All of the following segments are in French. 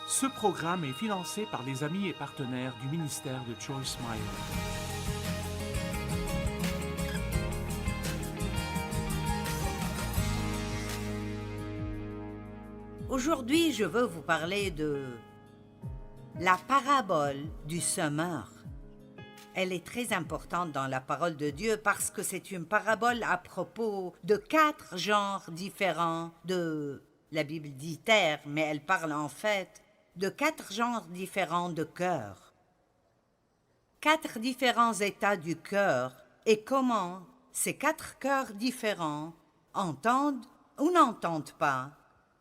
Ce programme est financé par les amis et partenaires du ministère de Joyce Meyer. Aujourd'hui, je veux vous parler de la parabole du semeur. Elle est très importante dans la parole de Dieu parce que c'est une parabole à propos de 4 genres différents de... La Bible dit terre, mais elle parle en fait de 4 genres différents de cœur. 4 différents états du cœur et comment ces 4 cœurs différents entendent ou n'entendent pas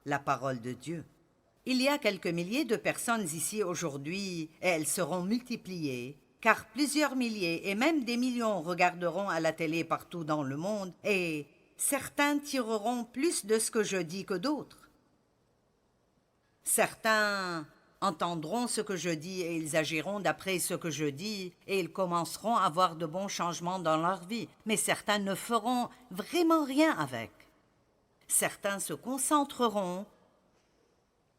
la parole de Dieu. Il y a quelques milliers de personnes ici aujourd'hui et elles seront multipliées car plusieurs milliers et même des millions regarderont à la télé partout dans le monde et certains tireront plus de ce que je dis que d'autres. Certains entendront ce que je dis et ils agiront d'après ce que je dis et ils commenceront à avoir de bons changements dans leur vie, mais certains ne feront vraiment rien avec. Certains se concentreront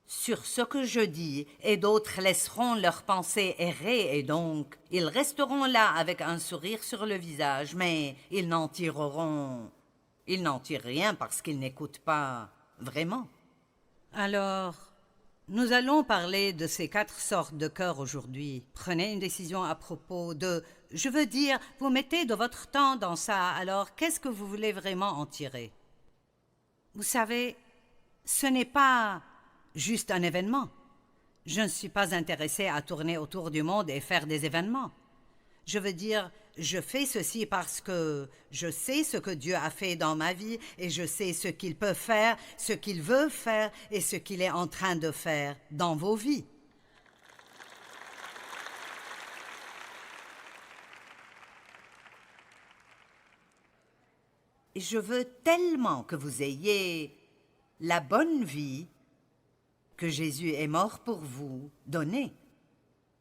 sur ce que je dis et d'autres laisseront leurs pensées errer et donc ils resteront là avec un sourire sur le visage, mais ils n'en tirent rien parce qu'ils n'écoutent pas vraiment. Alors, nous allons parler de ces 4 sortes de cœurs aujourd'hui. Prenez une décision à propos de... Je veux dire, vous mettez de votre temps dans ça, alors qu'est-ce que vous voulez vraiment en tirer? Vous savez, ce n'est pas juste un événement. Je ne suis pas intéressée à tourner autour du monde et faire des événements. Je veux dire, je fais ceci parce que je sais ce que Dieu a fait dans ma vie et je sais ce qu'il peut faire, ce qu'il veut faire et ce qu'il est en train de faire dans vos vies. Et je veux tellement que vous ayez la bonne vie que Jésus est mort pour vous donner.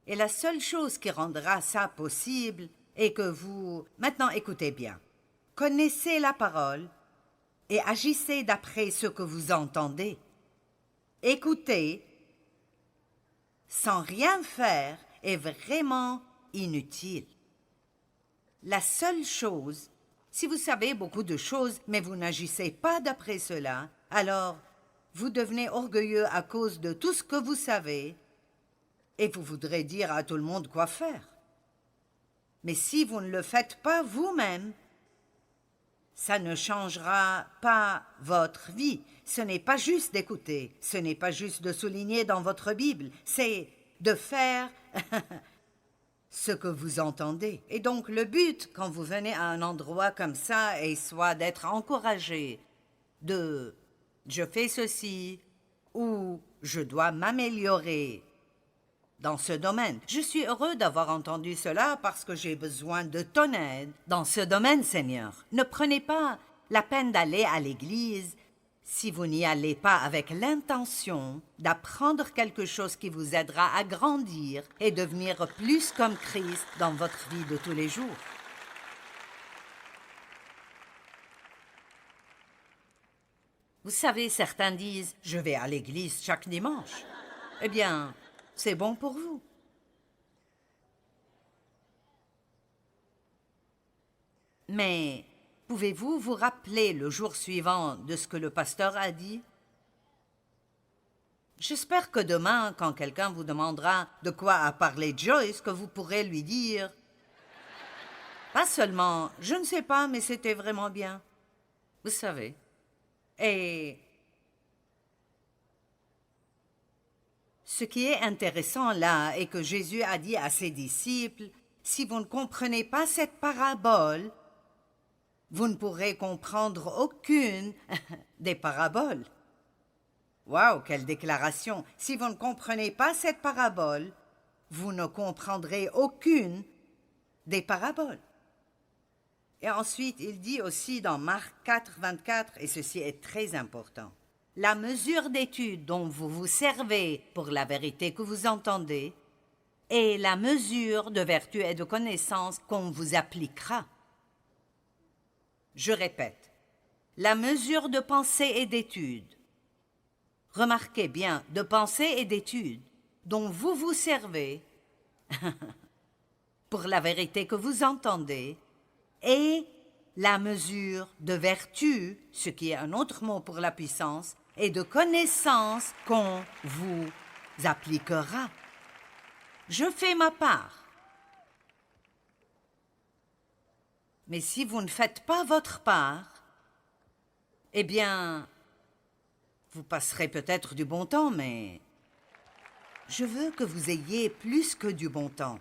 Et la seule chose qui rendra ça possible est que vous... Maintenant, écoutez bien. Connaissez la parole et agissez d'après ce que vous entendez. Écoutez sans rien faire est vraiment inutile. La seule chose, si vous savez beaucoup de choses, mais vous n'agissez pas d'après cela, alors vous devenez orgueilleux à cause de tout ce que vous savez et vous voudrez dire à tout le monde quoi faire. Mais si vous ne le faites pas vous-même, ça ne changera pas votre vie. Ce n'est pas juste d'écouter, ce n'est pas juste de souligner dans votre Bible, c'est de faire ce que vous entendez. Et donc le but, quand vous venez à un endroit comme ça, est soit d'être encouragé de « je fais ceci » ou « je dois m'améliorer » dans ce domaine. Je suis heureux d'avoir entendu cela parce que j'ai besoin de ton aide dans ce domaine, Seigneur. Ne prenez pas la peine d'aller à l'église si vous n'y allez pas avec l'intention d'apprendre quelque chose qui vous aidera à grandir et devenir plus comme Christ dans votre vie de tous les jours. Vous savez, certains disent « je vais à l'église chaque dimanche ». Eh bien, c'est bon pour vous. Mais pouvez-vous vous rappeler le jour suivant de ce que le pasteur a dit? J'espère que demain, quand quelqu'un vous demandera de quoi a parlé Joyce, que vous pourrez lui dire pas seulement « je ne sais pas, mais c'était vraiment bien ». Vous savez. Et ce qui est intéressant là est que Jésus a dit à ses disciples, si vous ne comprenez pas cette parabole, vous ne pourrez comprendre aucune des paraboles. Waouh, quelle déclaration! Si vous ne comprenez pas cette parabole, vous ne comprendrez aucune des paraboles. Et ensuite, il dit aussi dans Marc 4, 24, et ceci est très important, la mesure d'étude dont vous vous servez pour la vérité que vous entendez est la mesure de vertu et de connaissance qu'on vous appliquera. Je répète, la mesure de pensée et d'étude. Remarquez bien, de pensée et d'étude. dont vous vous servez, pour la vérité que vous entendez, et la mesure de vertu, ce qui est un autre mot pour la puissance, et de connaissance qu'on vous appliquera. Je fais ma part. Mais si vous ne faites pas votre part, eh bien, vous passerez peut-être du bon temps, mais je veux que vous ayez plus que du bon temps.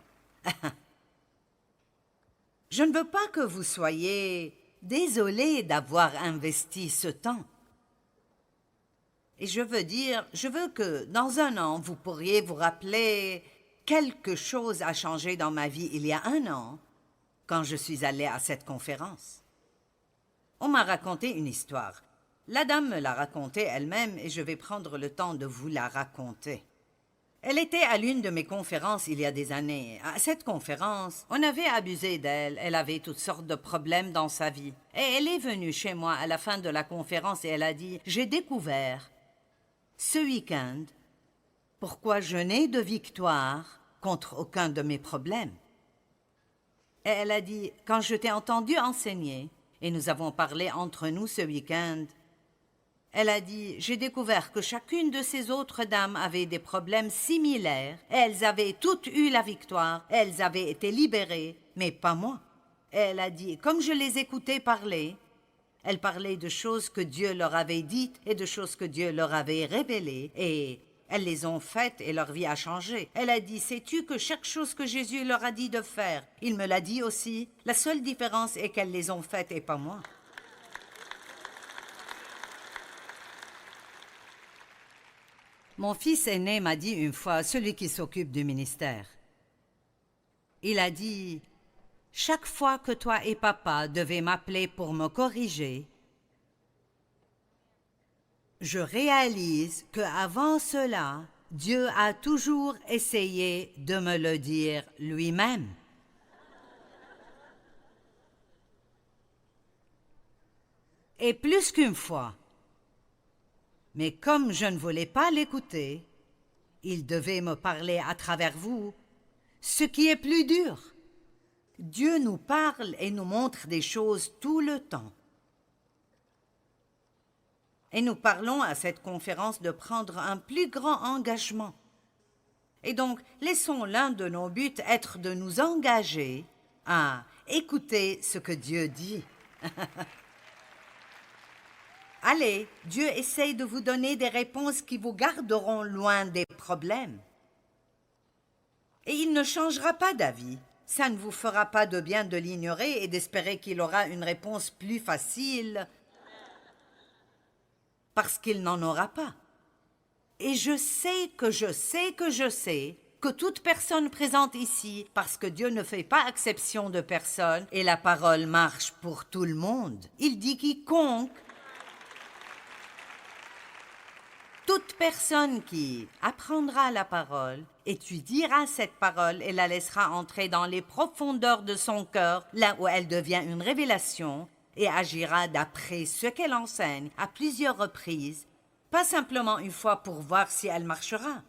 Je ne veux pas que vous soyez désolés d'avoir investi ce temps. Et je veux que dans un an, vous pourriez vous rappeler quelque chose a changé dans ma vie il y a un an, quand je suis allée à cette conférence. On m'a raconté une histoire. La dame me l'a racontée elle-même et je vais prendre le temps de vous la raconter. Elle était à l'une de mes conférences il y a des années. À cette conférence, on avait abusé d'elle. Elle avait toutes sortes de problèmes dans sa vie. Et elle est venue chez moi à la fin de la conférence et elle a dit « J'ai découvert ce week-end pourquoi je n'ai de victoire contre aucun de mes problèmes. » Et elle a dit « Quand je t'ai entendu enseigner, et nous avons parlé entre nous ce week-end, elle a dit, j'ai découvert que chacune de ces autres dames avait des problèmes similaires. Elles avaient toutes eu la victoire, elles avaient été libérées, mais pas moi. Elle a dit, comme je les écoutais parler, elles parlaient de choses que Dieu leur avait dites et de choses que Dieu leur avait révélées, et elles les ont faites et leur vie a changé. Elle a dit, sais-tu que chaque chose que Jésus leur a dit de faire, il me l'a dit aussi. La seule différence est qu'elles les ont faites et pas moi. Mon fils aîné m'a dit une fois, celui qui s'occupe du ministère, il a dit, chaque fois que toi et papa devaient m'appeler pour me corriger, je réalise qu'avant cela, Dieu a toujours essayé de me le dire lui-même. Et plus qu'une fois. Mais comme je ne voulais pas l'écouter, il devait me parler à travers vous, ce qui est plus dur. Dieu nous parle et nous montre des choses tout le temps. Et nous parlons à cette conférence de prendre un plus grand engagement. Et donc, laissons l'un de nos buts être de nous engager à écouter ce que Dieu dit. Allez, Dieu essaye de vous donner des réponses qui vous garderont loin des problèmes. Et il ne changera pas d'avis. Ça ne vous fera pas de bien de l'ignorer et d'espérer qu'il aura une réponse plus facile, parce qu'il n'en aura pas. Et je sais que toute personne présente ici, parce que Dieu ne fait pas exception de personne, et la parole marche pour tout le monde. Il dit quiconque. Toute personne qui apprendra la parole, étudiera cette parole et la laissera entrer dans les profondeurs de son cœur, là où elle devient une révélation, et agira d'après ce qu'elle enseigne à plusieurs reprises, pas simplement une fois pour voir si elle marchera.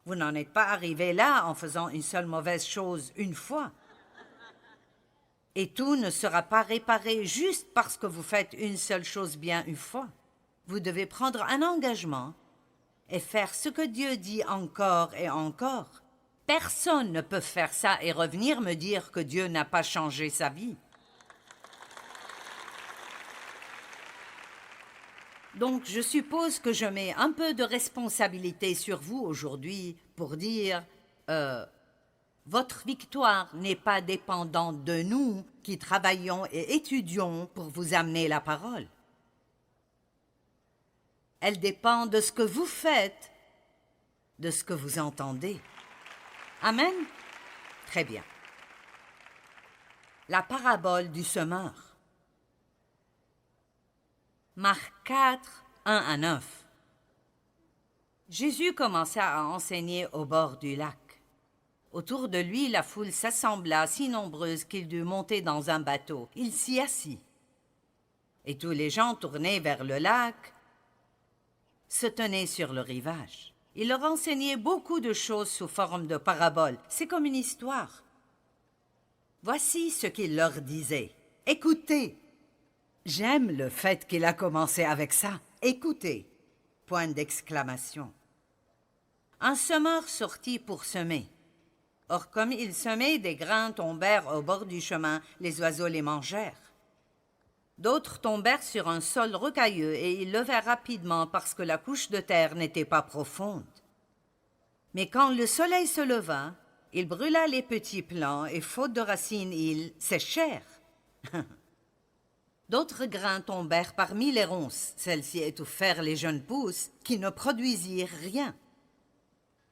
Vous n'en êtes pas arrivé là en faisant une seule mauvaise chose une fois. Et tout ne sera pas réparé juste parce que vous faites une seule chose bien une fois. Vous devez prendre un engagement et faire ce que Dieu dit encore et encore. Personne ne peut faire ça et revenir me dire que Dieu n'a pas changé sa vie. Donc, je suppose que je mets un peu de responsabilité sur vous aujourd'hui pour dire votre victoire n'est pas dépendante de nous qui travaillons et étudions pour vous amener la parole. Elle dépend de ce que vous faites, de ce que vous entendez. Amen? Très bien. La parabole du semeur. Marc 4, 1 à 9. Jésus commença à enseigner au bord du lac. Autour de lui, la foule s'assembla si nombreuse qu'il dut monter dans un bateau. Il s'y assit. Et tous les gens tournés vers le lac se tenaient sur le rivage. Il leur enseignait beaucoup de choses sous forme de paraboles. C'est comme une histoire. Voici ce qu'il leur disait. Écoutez. J'aime le fait qu'il a commencé avec ça. Écoutez. Point d'exclamation. Un semeur sortit pour semer. Or, comme il semait, des grains tombèrent au bord du chemin, les oiseaux les mangèrent. D'autres tombèrent sur un sol rocailleux et ils levèrent rapidement parce que la couche de terre n'était pas profonde. Mais quand le soleil se leva, il brûla les petits plants et, faute de racines, ils séchèrent. D'autres grains tombèrent parmi les ronces, celles-ci étouffèrent les jeunes pousses qui ne produisirent rien.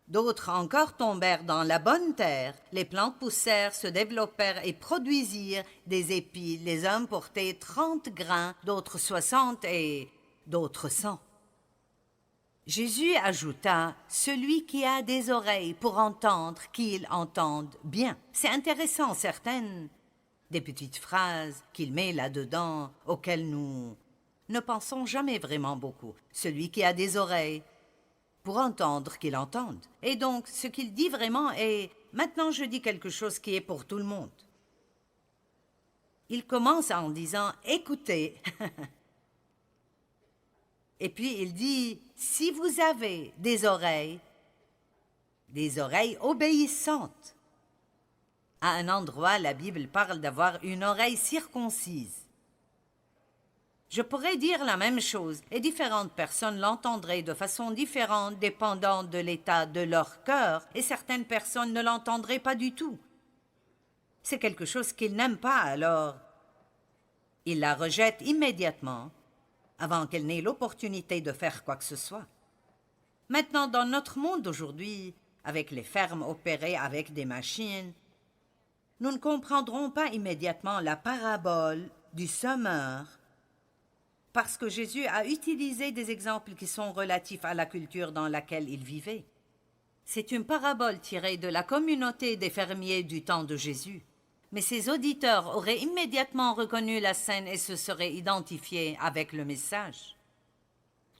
D'autres encore tombèrent dans la bonne terre, les plantes poussèrent, se développèrent et produisirent des épis. Les uns portaient 30 grains, d'autres 60 et d'autres 100. Jésus ajouta, « Celui qui a des oreilles pour entendre, qu'il entende bien. » C'est intéressant, certaines des petites phrases qu'il met là-dedans, auxquelles nous ne pensons jamais vraiment beaucoup. Celui qui a des oreilles pour entendre, qu'il entende. Et donc, ce qu'il dit vraiment est, maintenant je dis quelque chose qui est pour tout le monde. Il commence en disant, écoutez. Et puis il dit, si vous avez des oreilles obéissantes. À un endroit, la Bible parle d'avoir une oreille circoncise. Je pourrais dire la même chose et différentes personnes l'entendraient de façon différente dépendant de l'état de leur cœur et certaines personnes ne l'entendraient pas du tout. C'est quelque chose qu'ils n'aiment pas, alors ils la rejettent immédiatement avant qu'elle n'ait l'opportunité de faire quoi que ce soit. Maintenant, dans notre monde d'aujourd'hui, avec les fermes opérées avec des machines, nous ne comprendrons pas immédiatement la parabole du semeur parce que Jésus a utilisé des exemples qui sont relatifs à la culture dans laquelle il vivait. C'est une parabole tirée de la communauté des fermiers du temps de Jésus. Mais ses auditeurs auraient immédiatement reconnu la scène et se seraient identifiés avec le message.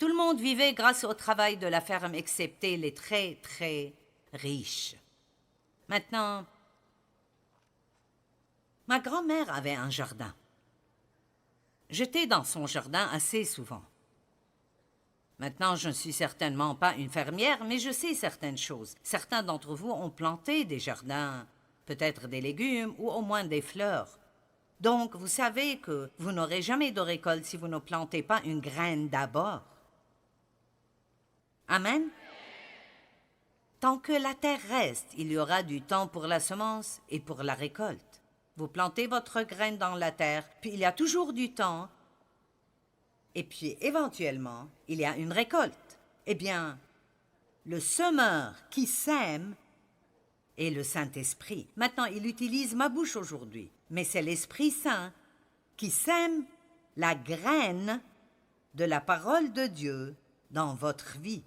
Tout le monde vivait grâce au travail de la ferme, excepté les très, très riches. Maintenant, ma grand-mère avait un jardin. J'étais dans son jardin assez souvent. Maintenant, je ne suis certainement pas une fermière, mais je sais certaines choses. Certains d'entre vous ont planté des jardins, peut-être des légumes ou au moins des fleurs. Donc, vous savez que vous n'aurez jamais de récolte si vous ne plantez pas une graine d'abord. Amen? Tant que la terre reste, il y aura du temps pour la semence et pour la récolte. Vous plantez votre graine dans la terre, puis il y a toujours du temps. Et puis, éventuellement, il y a une récolte. Eh bien, le semeur qui sème est le Saint-Esprit. Maintenant, il utilise ma bouche aujourd'hui, mais c'est l'Esprit Saint qui sème la graine de la parole de Dieu dans votre vie.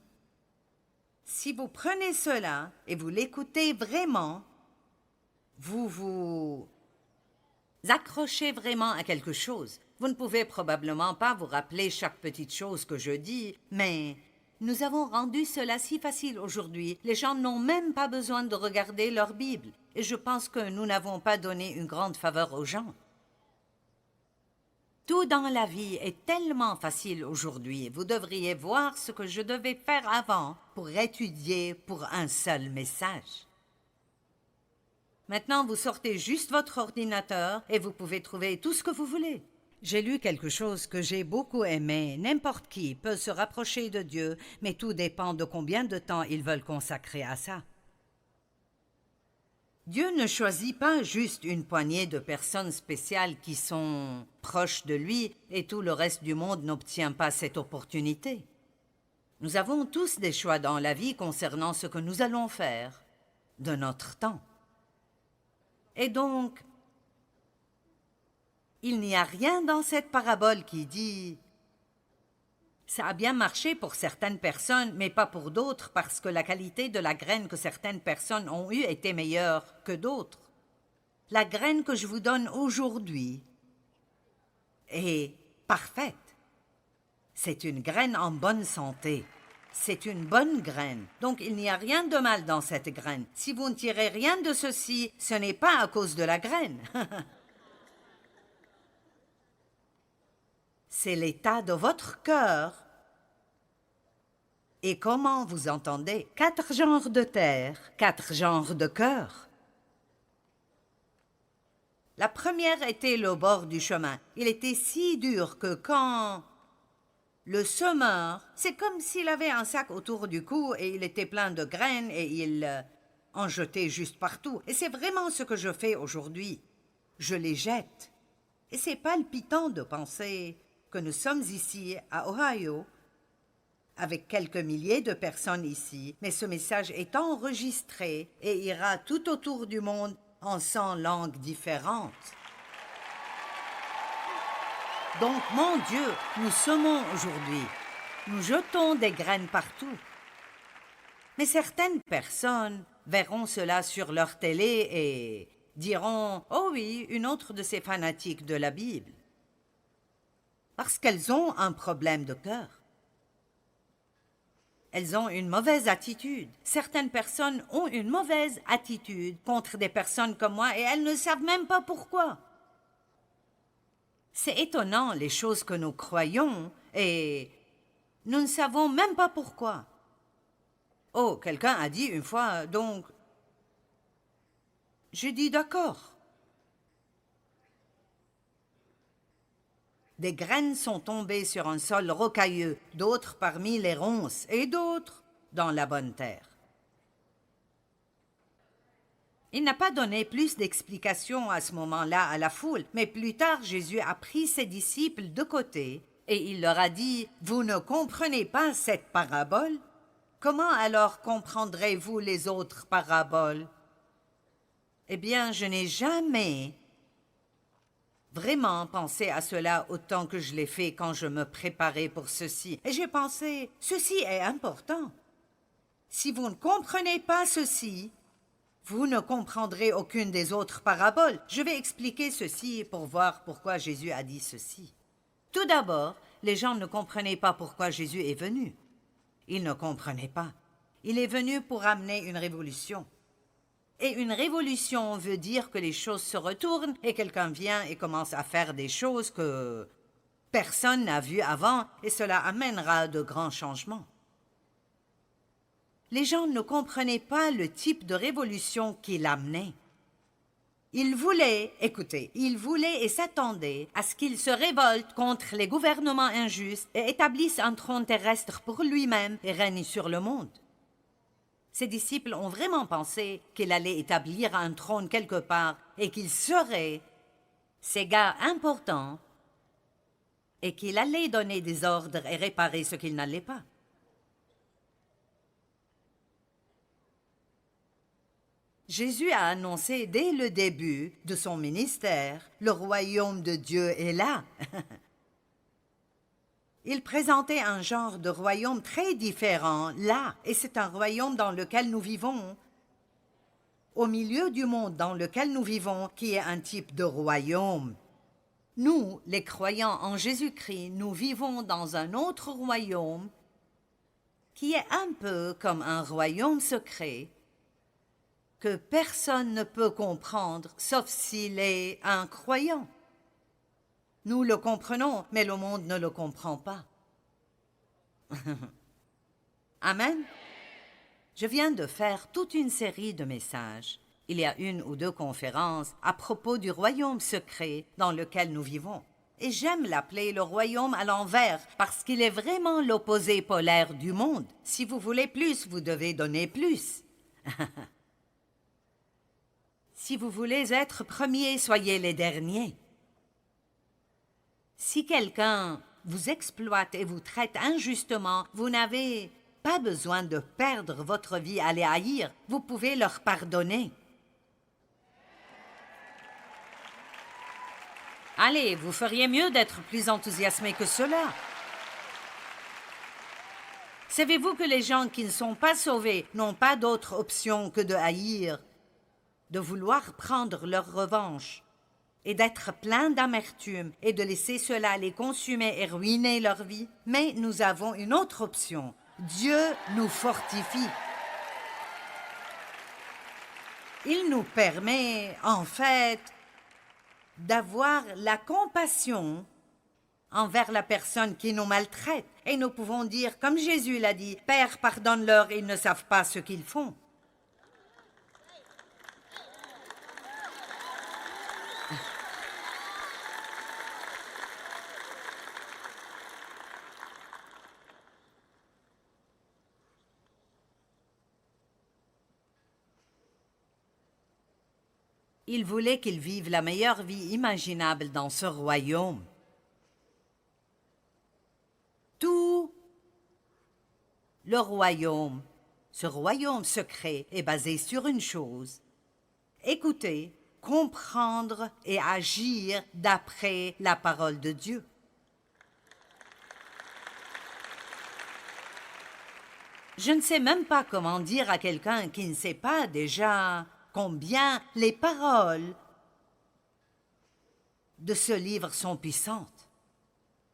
Si vous prenez cela et vous l'écoutez vraiment, vous vous accrochez vraiment à quelque chose. Vous ne pouvez probablement pas vous rappeler chaque petite chose que je dis, mais nous avons rendu cela si facile aujourd'hui. Les gens n'ont même pas besoin de regarder leur Bible. Et je pense que nous n'avons pas donné une grande faveur aux gens. Tout dans la vie est tellement facile aujourd'hui. Vous devriez voir ce que je devais faire avant pour étudier pour un seul message. Maintenant, vous sortez juste votre ordinateur et vous pouvez trouver tout ce que vous voulez. J'ai lu quelque chose que j'ai beaucoup aimé. N'importe qui peut se rapprocher de Dieu, mais tout dépend de combien de temps ils veulent consacrer à ça. Dieu ne choisit pas juste une poignée de personnes spéciales qui sont proches de lui et tout le reste du monde n'obtient pas cette opportunité. Nous avons tous des choix dans la vie concernant ce que nous allons faire de notre temps. Et donc, il n'y a rien dans cette parabole qui dit « ça a bien marché pour certaines personnes, mais pas pour d'autres parce que la qualité de la graine que certaines personnes ont eue était meilleure que d'autres. » La graine que je vous donne aujourd'hui est parfaite. C'est une graine en bonne santé. c'est une bonne graine. Donc il n'y a rien de mal dans cette graine. Si vous ne tirez rien de ceci, ce n'est pas à cause de la graine. C'est l'état de votre cœur. Et comment vous entendez? 4 genres de terre, 4 genres de cœur. La première était le bord du chemin. Il était si dur que quand le semeur, c'est comme s'il avait un sac autour du cou et il était plein de graines et il en jetait juste partout. Et c'est vraiment ce que je fais aujourd'hui. Je les jette. Et c'est palpitant de penser que nous sommes ici à Ohio, avec quelques milliers de personnes ici, mais ce message est enregistré et ira tout autour du monde en 100 langues différentes. Donc, mon Dieu, nous semons aujourd'hui. Nous jetons des graines partout. Mais certaines personnes verront cela sur leur télé et diront « Oh oui, une autre de ces fanatiques de la Bible. » Parce qu'elles ont un problème de cœur. Elles ont une mauvaise attitude. Certaines personnes ont une mauvaise attitude contre des personnes comme moi et elles ne savent même pas pourquoi. C'est étonnant les choses que nous croyons et nous ne savons même pas pourquoi. Oh, quelqu'un a dit une fois, donc, j'ai dit d'accord. Des graines sont tombées sur un sol rocailleux, d'autres parmi les ronces et d'autres dans la bonne terre. Il n'a pas donné plus d'explications à ce moment-là à la foule, mais plus tard Jésus a pris ses disciples de côté et il leur a dit « Vous ne comprenez pas cette parabole? Comment alors comprendrez-vous les autres paraboles? » Eh bien, je n'ai jamais vraiment pensé à cela autant que je l'ai fait quand je me préparais pour ceci. Et j'ai pensé, ceci est important. Si vous ne comprenez pas ceci, vous ne comprendrez aucune des autres paraboles. Je vais expliquer ceci pour voir pourquoi Jésus a dit ceci. Tout d'abord, les gens ne comprenaient pas pourquoi Jésus est venu. Ils ne comprenaient pas. Il est venu pour amener une révolution. Et une révolution veut dire que les choses se retournent et quelqu'un vient et commence à faire des choses que personne n'a vues avant et cela amènera de grands changements. Les gens ne comprenaient pas le type de révolution qu'il amenait. Ils voulaient, écoutez, ils voulaient et s'attendaient à ce qu'il se révolte contre les gouvernements injustes et établisse un trône terrestre pour lui-même et règne sur le monde. Ses disciples ont vraiment pensé qu'il allait établir un trône quelque part et qu'il serait ces gars importants et qu'il allait donner des ordres et réparer ce qu'il n'allait pas. Jésus a annoncé dès le début de son ministère, le royaume de Dieu est là. Il présentait un genre de royaume très différent, là, et c'est un royaume dans lequel nous vivons, au milieu du monde dans lequel nous vivons, qui est un type de royaume. Nous, les croyants en Jésus-Christ, nous vivons dans un autre royaume qui est un peu comme un royaume secret que personne ne peut comprendre, sauf s'il est un croyant. Nous le comprenons, mais le monde ne le comprend pas. Amen. Je viens de faire toute une série de messages. Il y a 1 ou 2 conférences à propos du royaume secret dans lequel nous vivons. Et j'aime l'appeler le royaume à l'envers parce qu'il est vraiment l'opposé polaire du monde. Si vous voulez plus, vous devez donner plus. Si vous voulez être premiers, soyez les derniers. Si quelqu'un vous exploite et vous traite injustement, vous n'avez pas besoin de perdre votre vie à les haïr. Vous pouvez leur pardonner. Allez, vous feriez mieux d'être plus enthousiasmé que cela. Savez-vous que les gens qui ne sont pas sauvés n'ont pas d'autre option que de haïr, de vouloir prendre leur revanche et d'être pleins d'amertume et de laisser cela les consumer et ruiner leur vie? Mais nous avons une autre option. Dieu nous fortifie. Il nous permet, en fait, d'avoir la compassion envers la personne qui nous maltraite. Et nous pouvons dire, comme Jésus l'a dit, « Père, pardonne-leur, ils ne savent pas ce qu'ils font. » Il voulait qu'ils vivent la meilleure vie imaginable dans ce royaume. Tout le royaume, ce royaume secret, est basé sur une chose: écouter, comprendre et agir d'après la parole de Dieu. Je ne sais même pas comment dire à quelqu'un qui ne sait pas déjà combien les paroles de ce livre sont puissantes.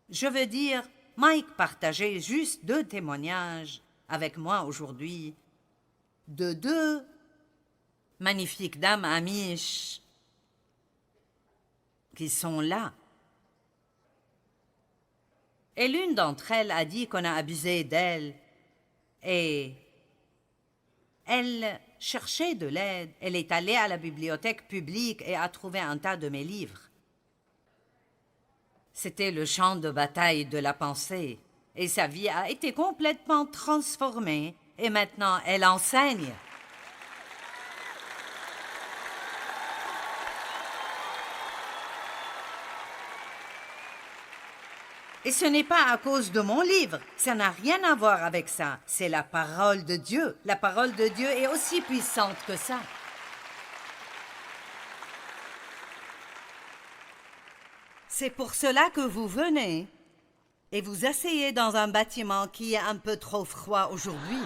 Je veux dire, Mike partageait juste 2 témoignages avec moi aujourd'hui de 2 magnifiques dames amish qui sont là. Et l'une d'entre elles a dit qu'on a abusé d'elle et elle cherchait de l'aide. Elle est allée à la bibliothèque publique et a trouvé un tas de mes livres. C'était le champ de bataille de la pensée. Et sa vie a été complètement transformée. Et maintenant, elle enseigne. Et ce n'est pas à cause de mon livre. Ça n'a rien à voir avec ça. C'est la parole de Dieu. La parole de Dieu est aussi puissante que ça. C'est pour cela que vous venez et vous asseyez dans un bâtiment qui est un peu trop froid aujourd'hui.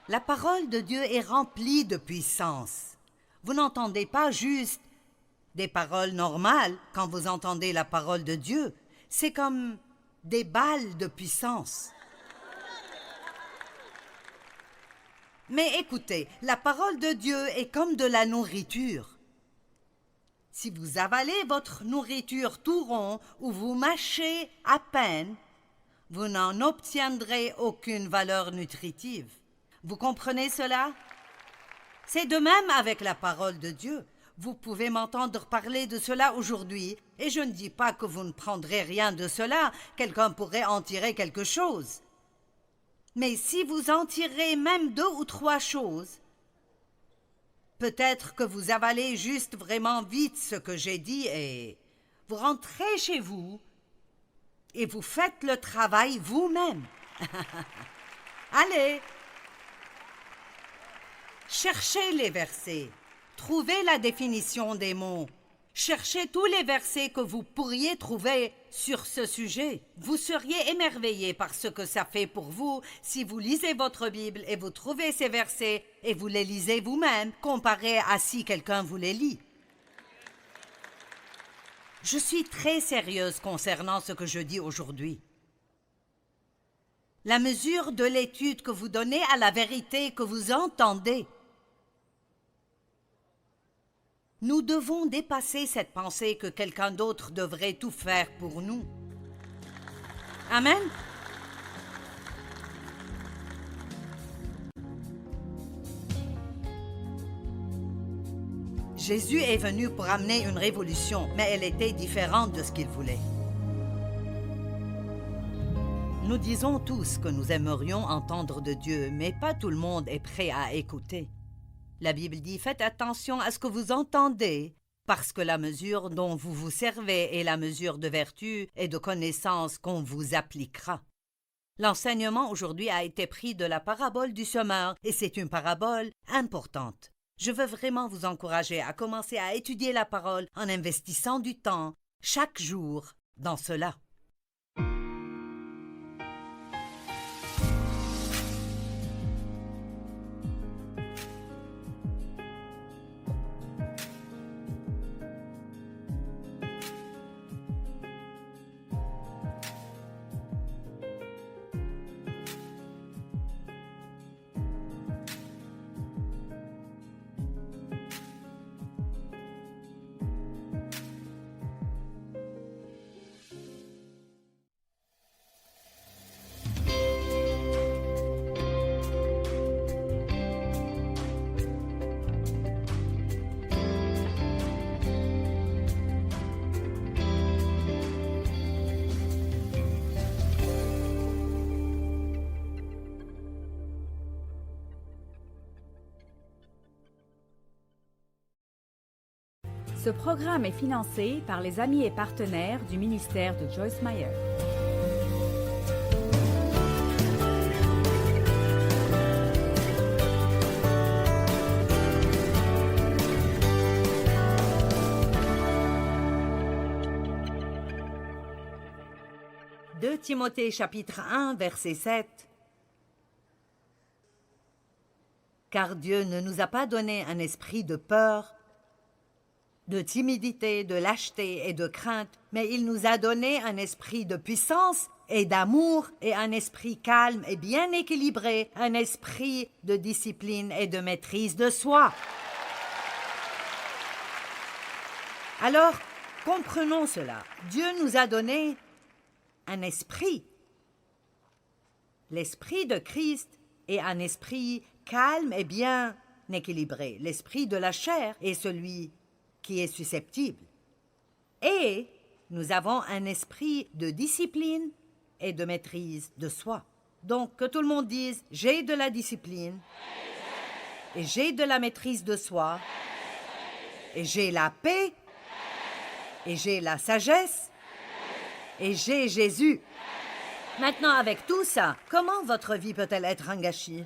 La parole de Dieu est remplie de puissance. Vous n'entendez pas juste des paroles normales quand vous entendez la parole de Dieu. C'est comme des balles de puissance. Mais écoutez, la parole de Dieu est comme de la nourriture. Si vous avalez votre nourriture tout rond ou vous mâchez à peine, vous n'en obtiendrez aucune valeur nutritive. Vous comprenez cela? C'est de même avec la parole de Dieu. Vous pouvez m'entendre parler de cela aujourd'hui, et je ne dis pas que vous ne prendrez rien de cela, quelqu'un pourrait en tirer quelque chose. Mais si vous en tirez même 2 ou 3 choses, peut-être que vous avalez juste vraiment vite ce que j'ai dit et vous rentrez chez vous et vous faites le travail vous-même. Allez, cherchez les versets. Trouvez la définition des mots. Cherchez tous les versets que vous pourriez trouver sur ce sujet. Vous seriez émerveillés par ce que ça fait pour vous si vous lisez votre Bible et vous trouvez ces versets et vous les lisez vous-même, comparé à si quelqu'un vous les lit. Je suis très sérieuse concernant ce que je dis aujourd'hui. La mesure de l'étude que vous donnez à la vérité que vous entendez. Nous devons dépasser cette pensée que quelqu'un d'autre devrait tout faire pour nous. Amen. Jésus est venu pour amener une révolution, mais elle était différente de ce qu'il voulait. Nous disons tous que nous aimerions entendre de Dieu, mais pas tout le monde est prêt à écouter. La Bible dit « Faites attention à ce que vous entendez, parce que la mesure dont vous vous servez est la mesure de vertu et de connaissance qu'on vous appliquera. » L'enseignement aujourd'hui a été pris de la parabole du semeur, et c'est une parabole importante. Je veux vraiment vous encourager à commencer à étudier la parole en investissant du temps, chaque jour, dans cela. Ce programme est financé par les amis et partenaires du ministère de Joyce Meyer. « 2 Timothée chapitre 1, verset 7. Car Dieu ne nous a pas donné un esprit de peur, de timidité, de lâcheté et de crainte, mais il nous a donné un esprit de puissance et d'amour et un esprit calme et bien équilibré, un esprit de discipline et de maîtrise de soi. » Alors, comprenons cela. Dieu nous a donné un esprit, l'esprit de Christ est un esprit calme et bien équilibré. L'esprit de la chair est celui qui est susceptible. Et nous avons un esprit de discipline et de maîtrise de soi. Donc, que tout le monde dise, j'ai de la discipline, et j'ai de la maîtrise de soi, et j'ai la paix, et j'ai la sagesse, et j'ai Jésus. Maintenant, avec tout ça, comment votre vie peut-elle être un gâchis?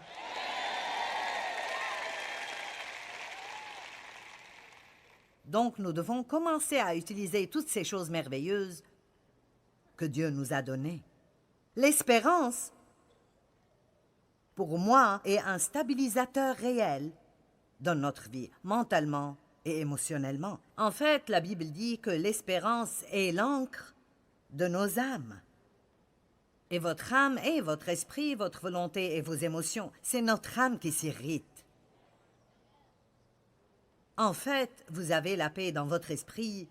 Donc, nous devons commencer à utiliser toutes ces choses merveilleuses que Dieu nous a données. L'espérance, pour moi, est un stabilisateur réel dans notre vie, mentalement et émotionnellement. En fait, la Bible dit que l'espérance est l'encre de nos âmes. Et votre âme est votre esprit, votre volonté et vos émotions. C'est notre âme qui s'irrite. En fait, vous avez la paix dans votre esprit,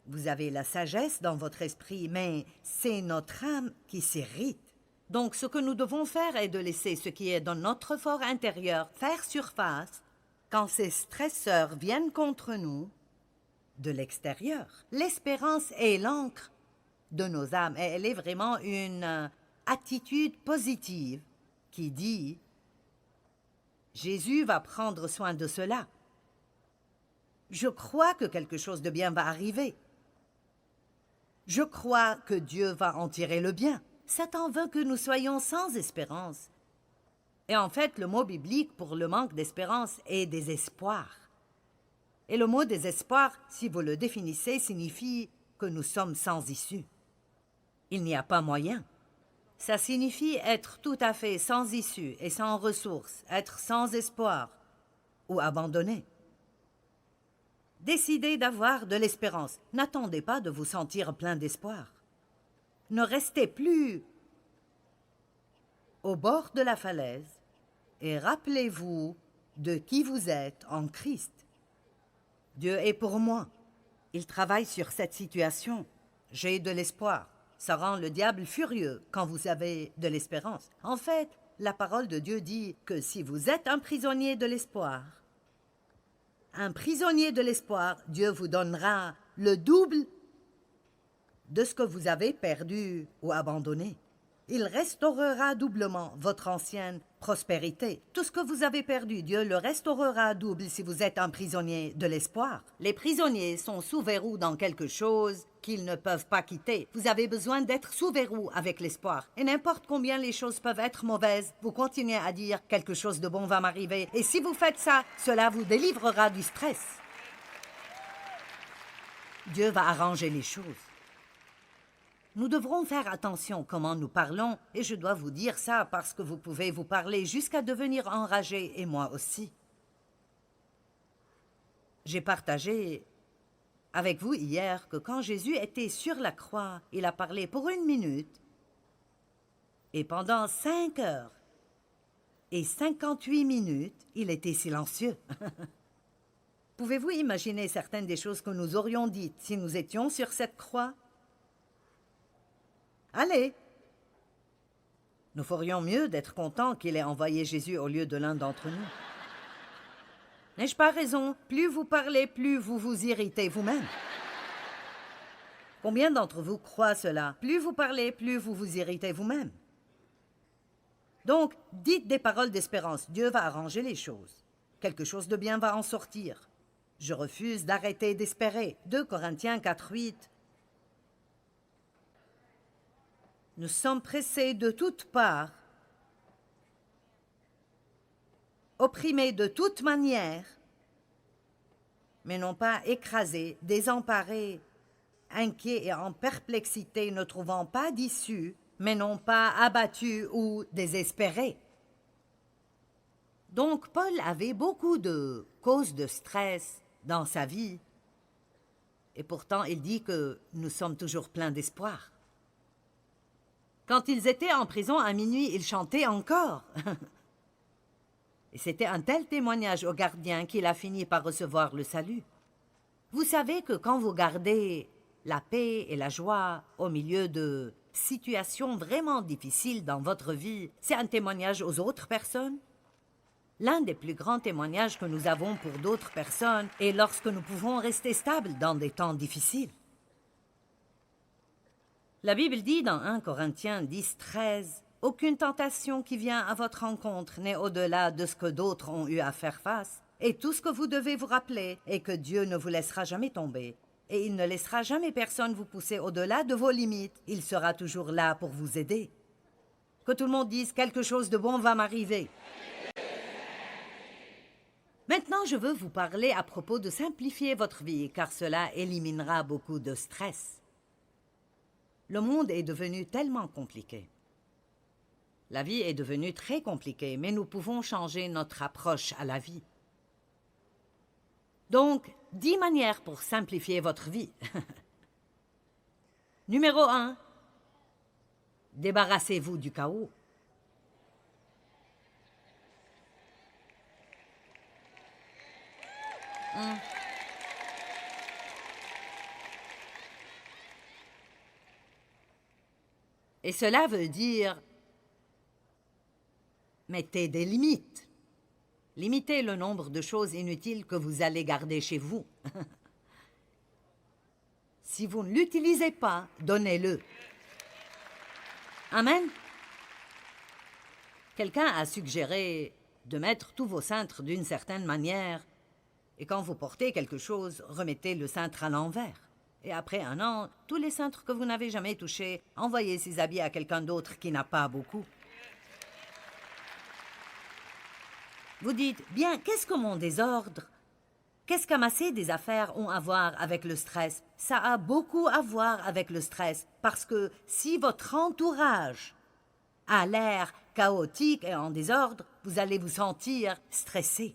vous avez la sagesse dans votre esprit, mais c'est notre âme qui s'irrite. Donc, ce que nous devons faire est de laisser ce qui est dans notre fort intérieur faire surface quand ces stresseurs viennent contre nous de l'extérieur. L'espérance est l'encre de nos âmes et elle est vraiment une attitude positive qui dit « Jésus va prendre soin de cela. Je crois que quelque chose de bien va arriver. Je crois que Dieu va en tirer le bien. » Satan veut que nous soyons sans espérance. Et en fait, le mot biblique pour le manque d'espérance est désespoir. Et le mot désespoir, si vous le définissez, signifie que nous sommes sans issue. Il n'y a pas moyen. Ça signifie être tout à fait sans issue et sans ressources, être sans espoir ou abandonné. Décidez d'avoir de l'espérance. N'attendez pas de vous sentir plein d'espoir. Ne restez plus au bord de la falaise et rappelez-vous de qui vous êtes en Christ. Dieu est pour moi. Il travaille sur cette situation. J'ai de l'espoir. Ça rend le diable furieux quand vous avez de l'espérance. En fait, la parole de Dieu dit que si vous êtes un prisonnier de l'espoir, Dieu vous donnera le double de ce que vous avez perdu ou abandonné. Il restaurera doublement votre ancienne prospérité. Tout ce que vous avez perdu, Dieu le restaurera double si vous êtes un prisonnier de l'espoir. Les prisonniers sont sous verrou dans quelque chose qu'ils ne peuvent pas quitter. Vous avez besoin d'être sous verrou avec l'espoir. Et n'importe combien les choses peuvent être mauvaises, vous continuez à dire « quelque chose de bon va m'arriver ». Et si vous faites ça, cela vous délivrera du stress. Dieu va arranger les choses. Nous devrons faire attention comment nous parlons, et je dois vous dire ça parce que vous pouvez vous parler jusqu'à devenir enragé, et moi aussi. J'ai partagé avec vous hier que quand Jésus était sur la croix, il a parlé pour 1 minute, et pendant 5 heures et 58 minutes, il était silencieux. Pouvez-vous imaginer certaines des choses que nous aurions dites si nous étions sur cette croix? Allez! Nous ferions mieux d'être contents qu'il ait envoyé Jésus au lieu de l'un d'entre nous. N'ai-je pas raison? Plus vous parlez, plus vous vous irritez vous-même. Combien d'entre vous croient cela? Plus vous parlez, plus vous vous irritez vous-même. Donc, dites des paroles d'espérance. Dieu va arranger les choses. Quelque chose de bien va en sortir. Je refuse d'arrêter d'espérer. 2 Corinthiens 4:8. Nous sommes pressés de toutes parts, opprimés de toute manière, mais non pas écrasés, désemparés, inquiets et en perplexité, ne trouvant pas d'issue, mais non pas abattus ou désespérés. Donc Paul avait beaucoup de causes de stress dans sa vie, et pourtant il dit que nous sommes toujours pleins d'espoir. Quand ils étaient en prison à minuit, ils chantaient encore. Et c'était un tel témoignage au gardien qu'il a fini par recevoir le salut. Vous savez que quand vous gardez la paix et la joie au milieu de situations vraiment difficiles dans votre vie, c'est un témoignage aux autres personnes. L'un des plus grands témoignages que nous avons pour d'autres personnes est lorsque nous pouvons rester stables dans des temps difficiles. La Bible dit dans 1 Corinthiens 10:13, « Aucune tentation qui vient à votre rencontre n'est au-delà de ce que d'autres ont eu à faire face, et tout ce que vous devez vous rappeler est que Dieu ne vous laissera jamais tomber, et il ne laissera jamais personne vous pousser au-delà de vos limites. Il sera toujours là pour vous aider. » Que tout le monde dise « Quelque chose de bon va m'arriver ». Maintenant, je veux vous parler à propos de simplifier votre vie, car cela éliminera beaucoup de stress. Le monde est devenu tellement compliqué. La vie est devenue très compliquée, mais nous pouvons changer notre approche à la vie. Donc, 10 manières pour simplifier votre vie. Numéro 1. Débarrassez-vous du chaos. Et cela veut dire mettez des limites. Limitez le nombre de choses inutiles que vous allez garder chez vous. Si vous ne l'utilisez pas, donnez-le. Amen. Quelqu'un a suggéré de mettre tous vos cintres d'une certaine manière, et quand vous portez quelque chose, remettez le cintre à l'envers. Et après 1 an, tous les cintres que vous n'avez jamais touchés, envoyez ces habits à quelqu'un d'autre qui n'a pas beaucoup. Vous dites, bien, qu'est-ce que mon désordre? Qu'est-ce qu'amasser des affaires ont à voir avec le stress? Ça a beaucoup à voir avec le stress, parce que si votre entourage a l'air chaotique et en désordre, vous allez vous sentir stressé.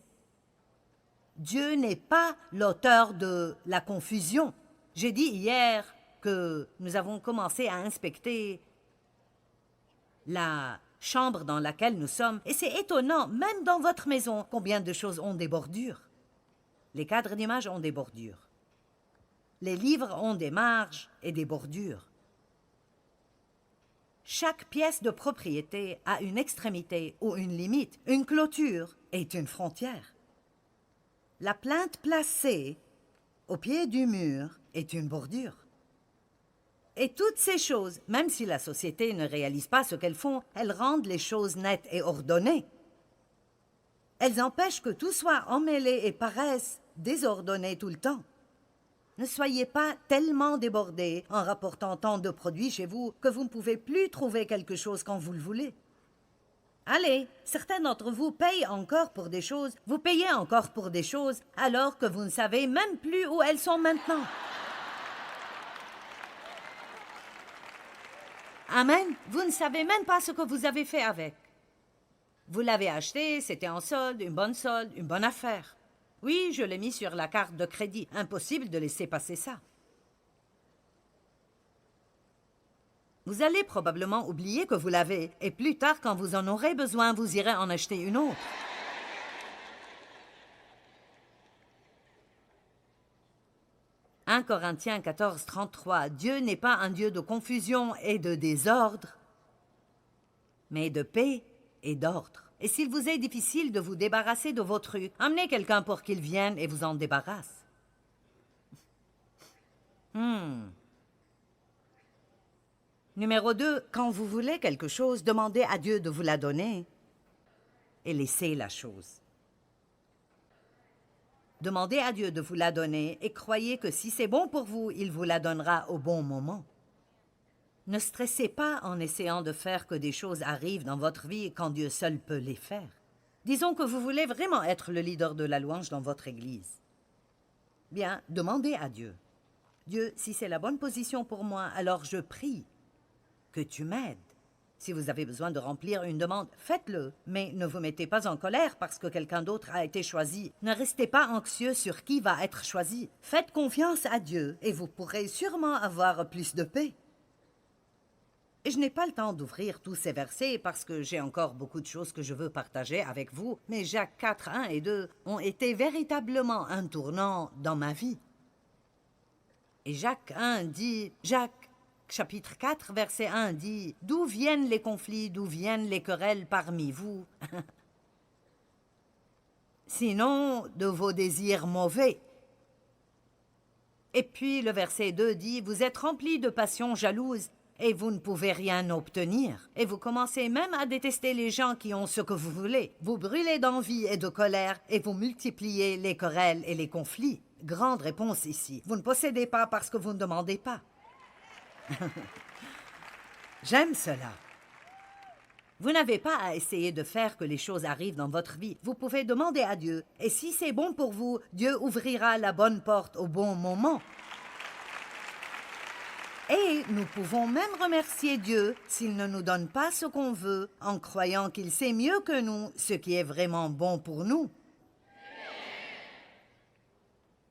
Dieu n'est pas l'auteur de la confusion. J'ai dit hier que nous avons commencé à inspecter la chambre dans laquelle nous sommes, et c'est étonnant, même dans votre maison, combien de choses ont des bordures. Les cadres d'images ont des bordures. Les livres ont des marges et des bordures. Chaque pièce de propriété a une extrémité ou une limite. Une clôture est une frontière. La plinthe placée au pied du mur est une bordure. Et toutes ces choses, même si la société ne réalise pas ce qu'elles font, elles rendent les choses nettes et ordonnées. Elles empêchent que tout soit emmêlé et paraisse désordonné tout le temps. Ne soyez pas tellement débordés en rapportant tant de produits chez vous que vous ne pouvez plus trouver quelque chose quand vous le voulez. Allez, certains d'entre vous payent encore pour des choses, vous payez encore pour des choses, alors que vous ne savez même plus où elles sont maintenant. Amen. Vous ne savez même pas ce que vous avez fait avec. Vous l'avez acheté, c'était en solde, une bonne affaire. Oui, je l'ai mis sur la carte de crédit. Impossible de laisser passer ça. Vous allez probablement oublier que vous l'avez, et plus tard, quand vous en aurez besoin, vous irez en acheter une autre. « 1 Corinthiens 14:33 Dieu n'est pas un Dieu de confusion et de désordre, mais de paix et d'ordre. Et s'il vous est difficile de vous débarrasser de vos trucs, amenez quelqu'un pour qu'il vienne et vous en débarrasse. Numéro 2, quand vous voulez quelque chose, demandez à Dieu de vous la donner et laissez la chose. Demandez à Dieu de vous la donner et croyez que si c'est bon pour vous, il vous la donnera au bon moment. Ne stressez pas en essayant de faire que des choses arrivent dans votre vie quand Dieu seul peut les faire. Disons que vous voulez vraiment être le leader de la louange dans votre église. Bien, demandez à Dieu. Dieu, si c'est la bonne position pour moi, alors je prie que tu m'aides. Si vous avez besoin de remplir une demande, faites-le, mais ne vous mettez pas en colère parce que quelqu'un d'autre a été choisi. Ne restez pas anxieux sur qui va être choisi. Faites confiance à Dieu et vous pourrez sûrement avoir plus de paix. Et je n'ai pas le temps d'ouvrir tous ces versets parce que j'ai encore beaucoup de choses que je veux partager avec vous, mais Jacques 4, 1 et 2 ont été véritablement un tournant dans ma vie. Et Jacques chapitre 4, verset 1 dit « D'où viennent les conflits, d'où viennent les querelles parmi vous? Sinon, de vos désirs mauvais. » Et puis le verset 2 dit « Vous êtes remplis de passions jalouses et vous ne pouvez rien obtenir. Et vous commencez même à détester les gens qui ont ce que vous voulez. Vous brûlez d'envie et de colère et vous multipliez les querelles et les conflits. » Grande réponse ici. Vous ne possédez pas parce que vous ne demandez pas. J'aime cela. Vous n'avez pas à essayer de faire que les choses arrivent dans votre vie. Vous pouvez demander à Dieu. Et si c'est bon pour vous, Dieu ouvrira la bonne porte au bon moment. Et nous pouvons même remercier Dieu s'il ne nous donne pas ce qu'on veut, en croyant qu'il sait mieux que nous ce qui est vraiment bon pour nous.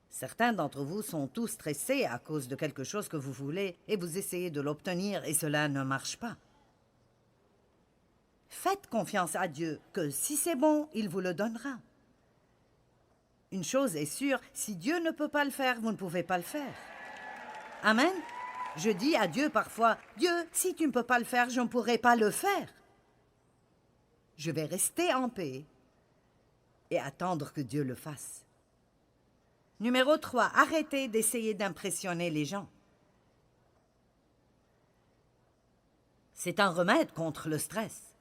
Certains d'entre vous sont tous stressés à cause de quelque chose que vous voulez et vous essayez de l'obtenir et cela ne marche pas. Faites confiance à Dieu que si c'est bon, il vous le donnera. Une chose est sûre, si Dieu ne peut pas le faire, vous ne pouvez pas le faire. Amen. Je dis à Dieu parfois, « Dieu, si tu ne peux pas le faire, je ne pourrai pas le faire. » Je vais rester en paix et attendre que Dieu le fasse. Numéro 3, arrêtez d'essayer d'impressionner les gens. C'est un remède contre le stress.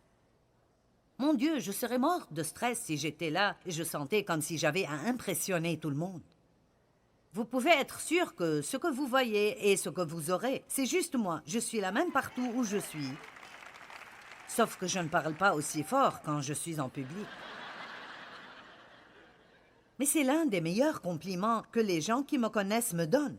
Mon Dieu, je serais morte de stress si j'étais là et je sentais comme si j'avais à impressionner tout le monde. Vous pouvez être sûr que ce que vous voyez et ce que vous aurez, c'est juste moi. Je suis la même partout où je suis. Sauf que je ne parle pas aussi fort quand je suis en public. Mais c'est l'un des meilleurs compliments que les gens qui me connaissent me donnent.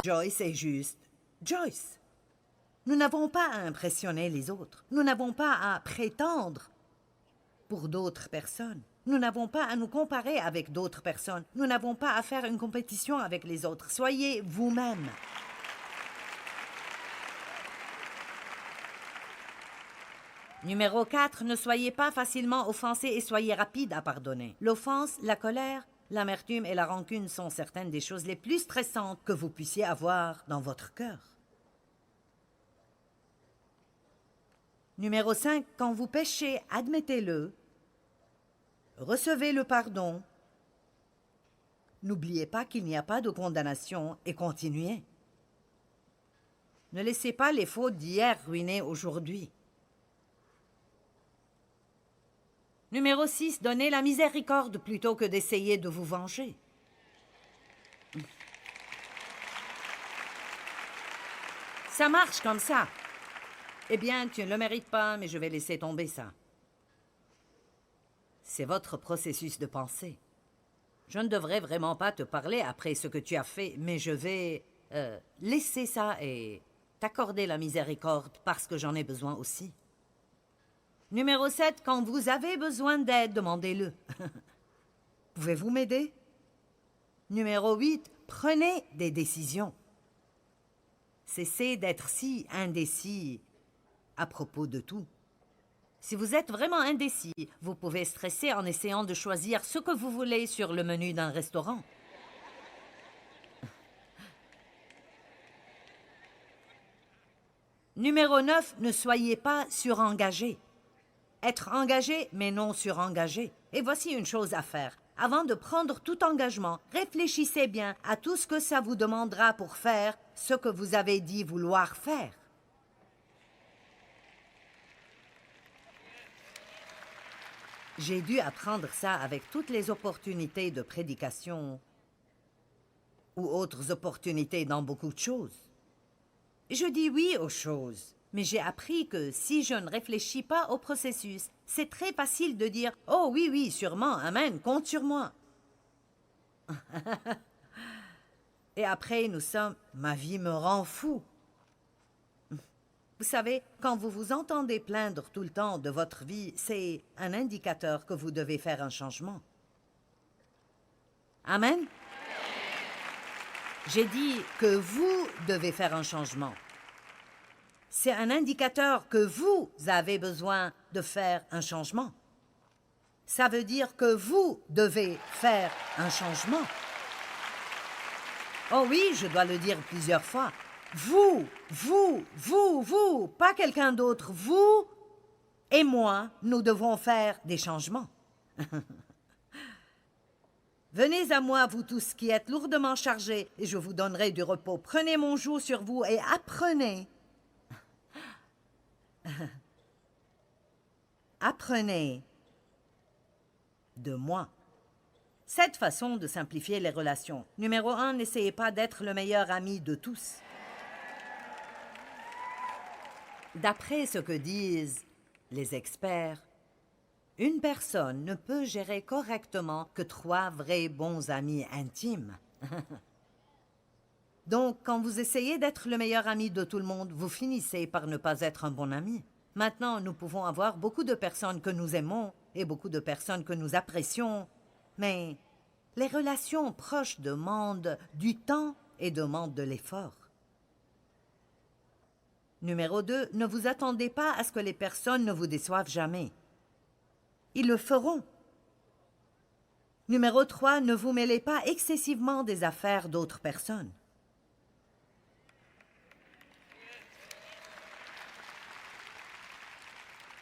Joyce est juste Joyce. Nous n'avons pas à impressionner les autres. Nous n'avons pas à prétendre pour d'autres personnes. Nous n'avons pas à nous comparer avec d'autres personnes. Nous n'avons pas à faire une compétition avec les autres. Soyez vous-même. Numéro 4, ne soyez pas facilement offensés et soyez rapides à pardonner. L'offense, la colère, l'amertume et la rancune sont certaines des choses les plus stressantes que vous puissiez avoir dans votre cœur. Numéro 5, quand vous péchez, admettez-le. Recevez le pardon. N'oubliez pas qu'il n'y a pas de condamnation et continuez. Ne laissez pas les fautes d'hier ruiner aujourd'hui. Numéro 6, donnez la miséricorde plutôt que d'essayer de vous venger. Ça marche comme ça. Eh bien, tu ne le mérites pas, mais je vais laisser tomber ça. C'est votre processus de pensée. Je ne devrais vraiment pas te parler après ce que tu as fait, mais je vais laisser ça et t'accorder la miséricorde parce que j'en ai besoin aussi. Numéro 7, quand vous avez besoin d'aide, demandez-le. Pouvez-vous m'aider? Numéro 8, prenez des décisions. Cessez d'être si indécis à propos de tout. Si vous êtes vraiment indécis, vous pouvez stresser en essayant de choisir ce que vous voulez sur le menu d'un restaurant. Numéro 9, ne soyez pas surengagé. Être engagé, mais non surengagé. Et voici une chose à faire. Avant de prendre tout engagement, réfléchissez bien à tout ce que ça vous demandera pour faire ce que vous avez dit vouloir faire. J'ai dû apprendre ça avec toutes les opportunités de prédication ou autres opportunités dans beaucoup de choses. Je dis oui aux choses, mais j'ai appris que si je ne réfléchis pas au processus, c'est très facile de dire « Oh oui, oui, sûrement, amen, compte sur moi. » Et après, nous sommes « Ma vie me rend fou. » Vous savez, quand vous vous entendez plaindre tout le temps de votre vie, c'est un indicateur que vous devez faire un changement. Amen? J'ai dit que vous devez faire un changement. C'est un indicateur que vous avez besoin de faire un changement. Ça veut dire que vous devez faire un changement. Oh oui, je dois le dire plusieurs fois. Vous, pas quelqu'un d'autre. Vous et moi, nous devons faire des changements. Venez à moi, vous tous qui êtes lourdement chargés, et je vous donnerai du repos. Prenez mon joug sur vous et apprenez. Apprenez de moi. Cette façon de simplifier les relations. Numéro 1, n'essayez pas d'être le meilleur ami de tous. D'après ce que disent les experts, une personne ne peut gérer correctement que 3 vrais bons amis intimes. Donc, quand vous essayez d'être le meilleur ami de tout le monde, vous finissez par ne pas être un bon ami. Maintenant, nous pouvons avoir beaucoup de personnes que nous aimons et beaucoup de personnes que nous apprécions, mais les relations proches demandent du temps et demandent de l'effort. Numéro 2, ne vous attendez pas à ce que les personnes ne vous déçoivent jamais. Ils le feront. Numéro 3, ne vous mêlez pas excessivement des affaires d'autres personnes.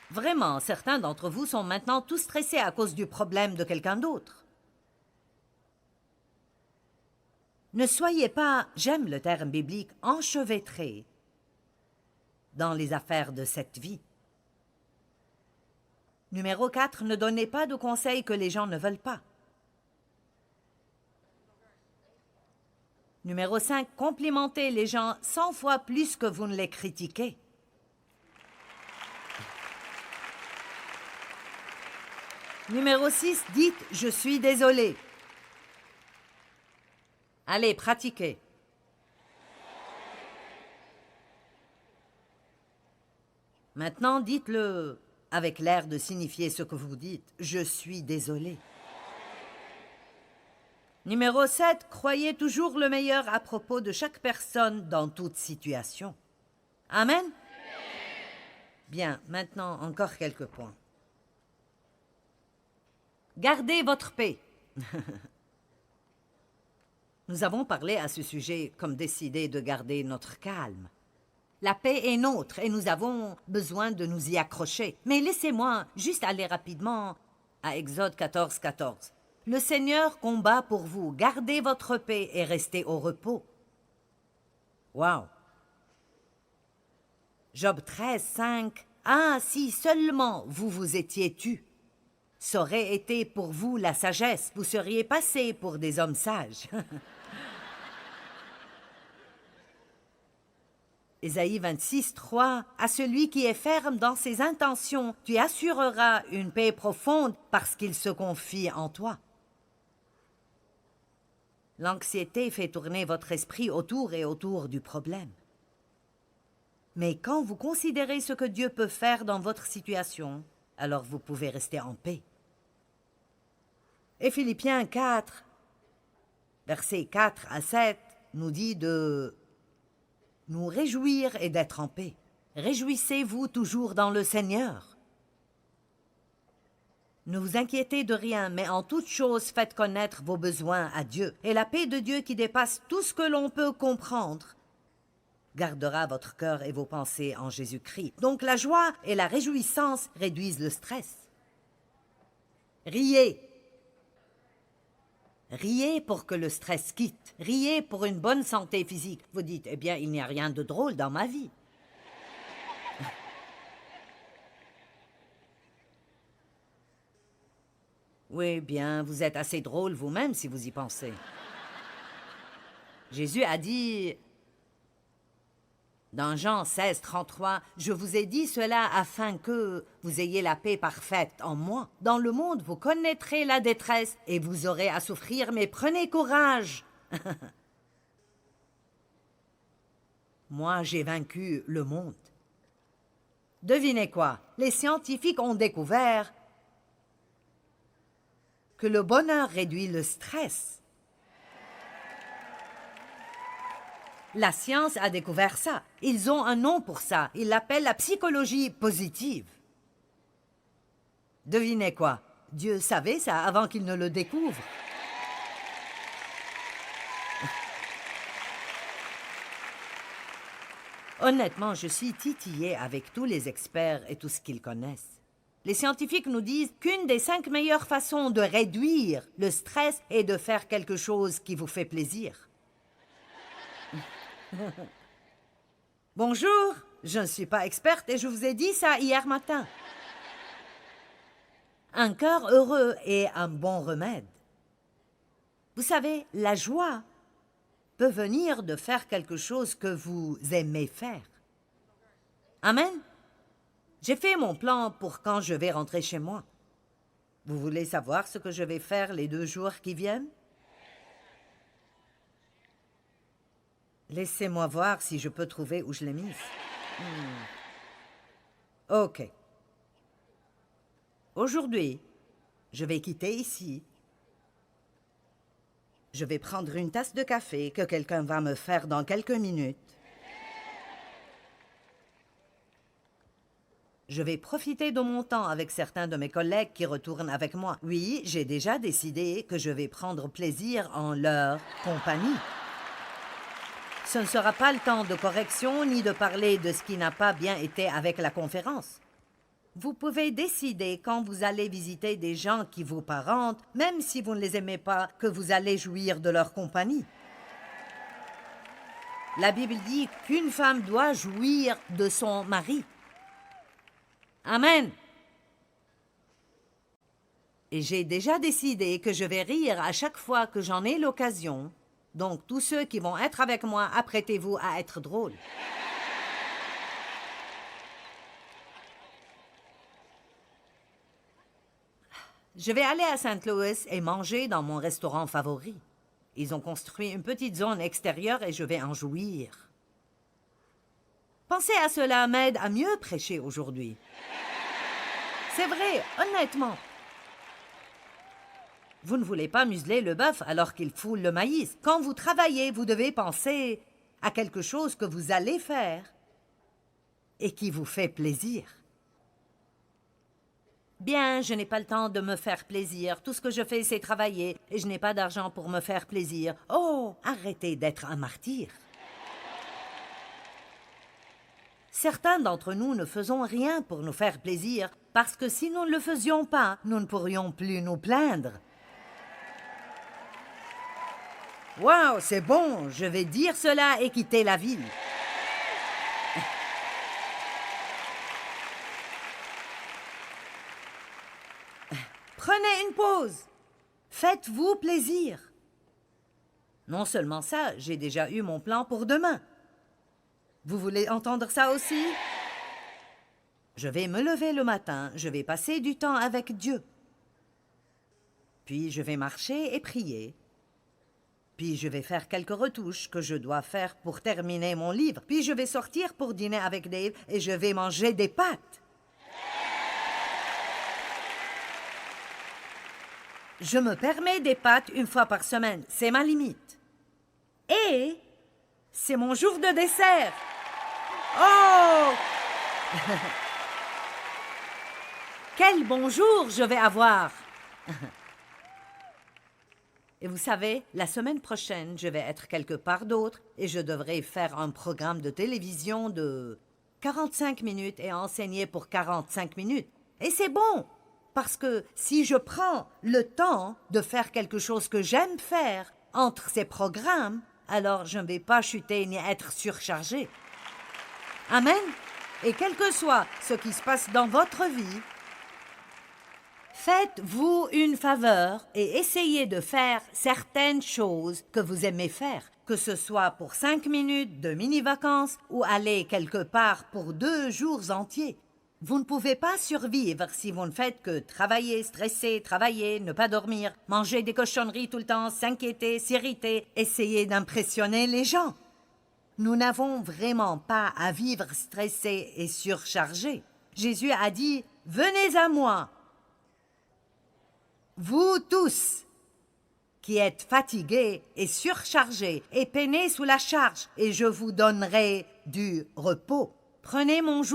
Vraiment, certains d'entre vous sont maintenant tous stressés à cause du problème de quelqu'un d'autre. Ne soyez pas, j'aime le terme biblique, enchevêtrés dans les affaires de cette vie. Numéro 4, ne donnez pas de conseils que les gens ne veulent pas. Numéro 5, complimentez les gens 100 fois plus que vous ne les critiquez. Numéro 6, dites « Je suis désolé ». Allez, pratiquez. Maintenant, dites-le avec l'air de signifier ce que vous dites. « Je suis désolé ». Numéro 7, croyez toujours le meilleur à propos de chaque personne dans toute situation. Amen? Bien, maintenant, encore quelques points. Gardez votre paix. Nous avons parlé à ce sujet comme décider de garder notre calme. La paix est nôtre et nous avons besoin de nous y accrocher. Mais laissez-moi juste aller rapidement à Exode 14, 14. Le Seigneur combat pour vous. Gardez votre paix et restez au repos. Wow! Job 13, 5. Ah, si seulement vous vous étiez tus. Ça aurait été pour vous la sagesse. Vous seriez passés pour des hommes sages. Ésaïe 26, 3. À celui qui est ferme dans ses intentions, tu assureras une paix profonde parce qu'il se confie en toi. L'anxiété fait tourner votre esprit autour et autour du problème. Mais quand vous considérez ce que Dieu peut faire dans votre situation, alors vous pouvez rester en paix. Et Philippiens 4, versets 4 à 7, nous dit de nous réjouir et d'être en paix. Réjouissez-vous toujours dans le Seigneur. Ne vous inquiétez de rien, mais en toute chose faites connaître vos besoins à Dieu. Et la paix de Dieu qui dépasse tout ce que l'on peut comprendre gardera votre cœur et vos pensées en Jésus-Christ. Donc la joie et la réjouissance réduisent le stress. Riez. Riez pour que le stress quitte. Riez pour une bonne santé physique. Vous dites, eh bien, il n'y a rien de drôle dans ma vie. Oui, bien, vous êtes assez drôle vous-même si vous y pensez. Jésus a dit, dans Jean 16, 33, « Je vous ai dit cela afin que vous ayez la paix parfaite en moi. Dans le monde, vous connaîtrez la détresse et vous aurez à souffrir, mais prenez courage. » Moi, j'ai vaincu le monde. Devinez quoi? Les scientifiques ont découvert que le bonheur réduit le stress. La science a découvert ça. Ils ont un nom pour ça. Ils l'appellent la psychologie positive. Devinez quoi? Dieu savait ça avant qu'il ne le découvre. Honnêtement, je suis titillée avec tous les experts et tout ce qu'ils connaissent. Les scientifiques nous disent qu'une des 5 meilleures façons de réduire le stress est de faire quelque chose qui vous fait plaisir. Bonjour, je ne suis pas experte et je vous ai dit ça hier matin. Un cœur heureux est un bon remède. Vous savez, la joie peut venir de faire quelque chose que vous aimez faire. Amen. J'ai fait mon plan pour quand je vais rentrer chez moi. Vous voulez savoir ce que je vais faire les 2 jours qui viennent? Laissez-moi voir si je peux trouver où je l'ai mise. OK. Aujourd'hui, je vais quitter ici. Je vais prendre une tasse de café que quelqu'un va me faire dans quelques minutes. Je vais profiter de mon temps avec certains de mes collègues qui retournent avec moi. Oui, j'ai déjà décidé que je vais prendre plaisir en leur compagnie. Ce ne sera pas le temps de correction ni de parler de ce qui n'a pas bien été avec la conférence. Vous pouvez décider quand vous allez visiter des gens qui vous parentent, même si vous ne les aimez pas, que vous allez jouir de leur compagnie. La Bible dit qu'une femme doit jouir de son mari. Amen. Et j'ai déjà décidé que je vais rire à chaque fois que j'en ai l'occasion. Donc, tous ceux qui vont être avec moi, apprêtez-vous à être drôles. Je vais aller à St. Louis et manger dans mon restaurant favori. Ils ont construit une petite zone extérieure et je vais en jouir. Penser à cela m'aide à mieux prêcher aujourd'hui. C'est vrai, honnêtement. Vous ne voulez pas museler le bœuf alors qu'il foule le maïs. Quand vous travaillez, vous devez penser à quelque chose que vous allez faire et qui vous fait plaisir. Bien, je n'ai pas le temps de me faire plaisir. Tout ce que je fais, c'est travailler et je n'ai pas d'argent pour me faire plaisir. Oh, arrêtez d'être un martyr. Certains d'entre nous ne faisons rien pour nous faire plaisir parce que si nous ne le faisions pas, nous ne pourrions plus nous plaindre. Wow, c'est bon, je vais dire cela et quitter la ville. Prenez une pause. Faites-vous plaisir. Non seulement ça, j'ai déjà eu mon plan pour demain. Vous voulez entendre ça aussi? Je vais me lever le matin, je vais passer du temps avec Dieu. Puis je vais marcher et prier. Puis je vais faire quelques retouches que je dois faire pour terminer mon livre. Puis je vais sortir pour dîner avec Dave et je vais manger des pâtes. Je me permets des pâtes une fois par semaine, c'est ma limite. Et c'est mon jour de dessert. Oh! Quel bon jour je vais avoir! Et vous savez, la semaine prochaine, je vais être quelque part d'autre et je devrais faire un programme de télévision de 45 minutes et enseigner pour 45 minutes. Et c'est bon, parce que si je prends le temps de faire quelque chose que j'aime faire entre ces programmes, alors je ne vais pas chuter ni être surchargé. Amen. Et quel que soit ce qui se passe dans votre vie, faites-vous une faveur et essayez de faire certaines choses que vous aimez faire, que ce soit pour 5 minutes de mini-vacances ou aller quelque part pour 2 jours entiers. Vous ne pouvez pas survivre si vous ne faites que travailler, stresser, travailler, ne pas dormir, manger des cochonneries tout le temps, s'inquiéter, s'irriter, essayer d'impressionner les gens. Nous n'avons vraiment pas à vivre stressés et surchargés. Jésus a dit « Venez à moi ». Vous tous qui êtes fatigués et surchargés et peinés sous la charge, et je vous donnerai du repos. Prenez mon jour.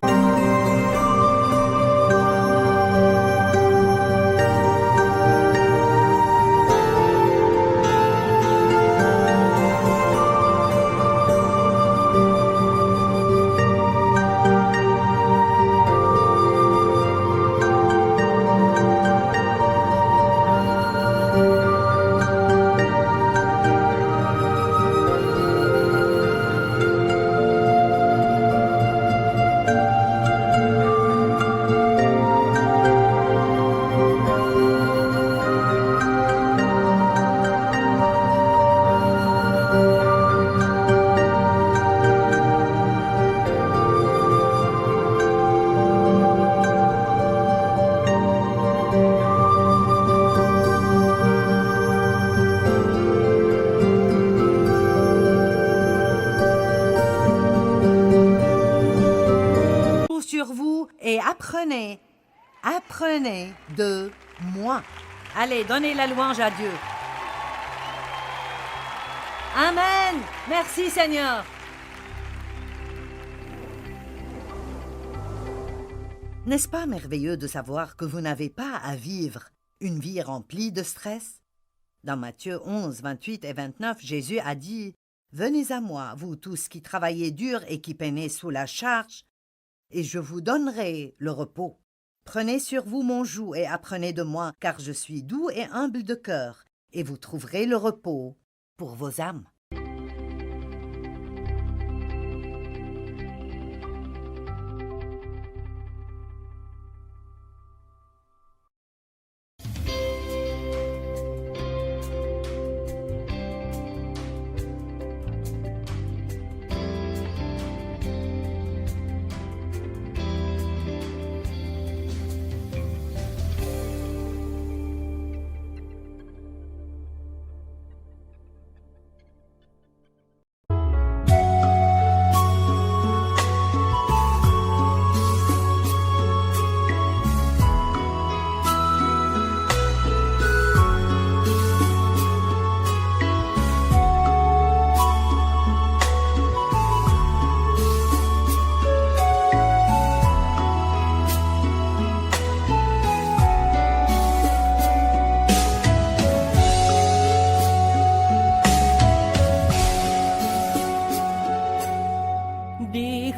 Sur vous et apprenez de moi. Allez, donnez la louange à Dieu. Amen. Merci Seigneur. N'est-ce pas merveilleux de savoir que vous n'avez pas à vivre une vie remplie de stress? Dans Matthieu 11, 28 et 29, Jésus a dit « Venez à moi, vous tous qui travaillez dur et qui peinez sous la charge, et je vous donnerai le repos. Prenez sur vous mon joug et apprenez de moi, car je suis doux et humble de cœur, et vous trouverez le repos pour vos âmes. »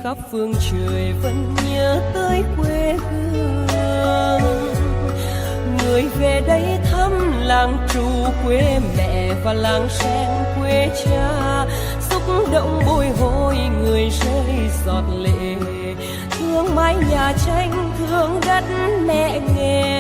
khắp phương trời vẫn nhớ tới quê hương. Người về đây thăm làng trù quê mẹ và làng sen quê cha, xúc động bồi hồi người rơi giọt lệ, thương mái nhà tranh thương đất mẹ nghề.